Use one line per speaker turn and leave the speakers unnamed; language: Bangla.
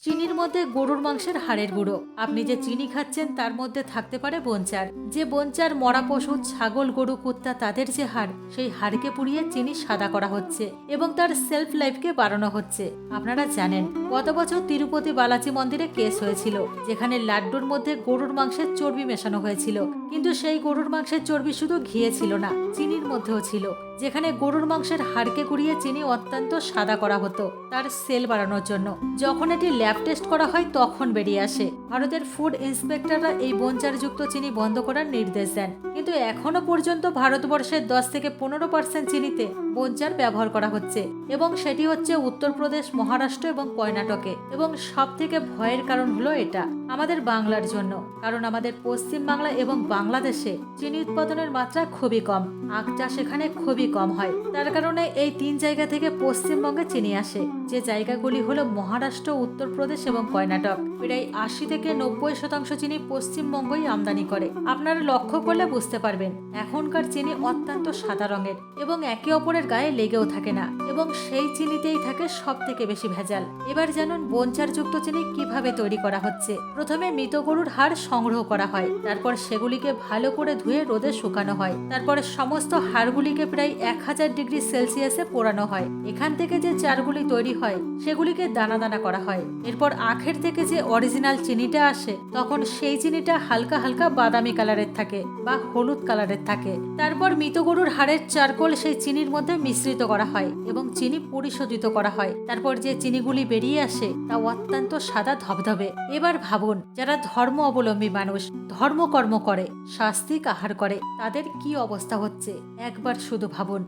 চিনির মধ্যে গরুর মাংসের হাড়ের গুঁড়ো। আপনি যে চিনি খাচ্ছেন তার মধ্যে থাকতে পারে বনচার। যে বনচার মরা পশু, ছাগল, গরু, কুত্তা তাদের যে হাড়, সেই হাড়কে পুড়িয়ে চিনি সাদা করা হচ্ছে এবং তার সেলফ লাইফকে বাড়ানো হচ্ছে। আপনারা জানেন গত বছর তিরুপতি বালাজি মন্দিরে কেস হয়েছিল, যেখানে লাড্ডুর মধ্যে গরুর মাংসের চর্বি মেশানো হয়েছিল। কিন্তু সেই গরুর মাংসের চর্বি শুধু ঘিয়ে ছিল না, চিনির মধ্যেও ছিল। যেখানে গরুর মাংসের হাড়কে গুঁড়িয়ে চিনি অত্যন্ত সাদা করা হতো তার সেল বাড়ানোর জন্য। যখন এটি ল্যাব টেস্ট করা হয় তখন বেরিয়ে আসে। ভারতের ফুড ইন্সপেক্টররা এই বনচারযুক্ত চিনি বন্ধ করার নির্দেশ দেন, কিন্তু এখনো পর্যন্ত ভারতবর্ষের 10-15% চিনিতে বনচার ব্যবহার করা হচ্ছে এবং সেটি হচ্ছে উত্তরপ্রদেশ, মহারাষ্ট্র এবং কর্ণাটকে। এবং সব থেকে ভয়ের কারণ হলো এটা আমাদের বাংলার জন্য, কারণ আমাদের পশ্চিম বাংলা এবং বাংলাদেশে চিনি উৎপাদনের মাত্রা খুবই কম, আখ চাষ এখানে খুবই কম হয়। তার কারণে এই 3 জায়গা থেকে পশ্চিমবঙ্গে চিনি আসে, যে জায়গাগুলি হলো মহারাষ্ট্র, উত্তরপ্রদেশ এবং কর্ণাটক। প্রায় 80-90% চিনি পশ্চিমবঙ্গই আমদানি করে। আপনারা লক্ষ্য করলে বুঝতে পারবেন এখনকার চিনি অত্যন্ত সাদা রঙের এবং একে অপরের গায়ে লেগেও থাকে না, এবং সেই চিনিতেই থাকে সব থেকে বেশি ভেজাল। এবার জানুন বনচারযুক্ত চিনি কিভাবে তৈরি করা হচ্ছে। প্রথমে মৃত গরুর হাড় সংগ্রহ করা হয়, তারপর সেগুলিকে ভালো করে ধুয়ে রোদে শুকানো হয়, তারপরে সমস্ত হাড়গুলিকে প্রায় 1000 ডিগ্রি সেলসিয়াসে পোড়ানো হয়। এখান থেকে যে চারগুলি তৈরি হয় সেগুলিকে দানা দানা করা হয়। এরপর আখের থেকে যে অরিজিনাল চিনিটা আসে, তখন সেই চিনিটা হালকা হালকা বাদামি কালারের থাকে বা হলুদ কালারের থাকে। তারপর মৃত গরুর হাড়ের চারকোল সেই চিনির মধ্যে মিশ্রিত করা হয় এবং চিনি পরিশোধিত করা হয়। তারপর যে চিনিগুলি বেরিয়ে আসে তা অত্যন্ত সাদা ধবধবে। এবার ভাবুন, যারা ধর্ম অবলম্বী মানুষ, ধর্মকর্ম করে, শাস্তিক আহার করে, তাদের কি অবস্থা হচ্ছে একবার শুধু ভাবুন।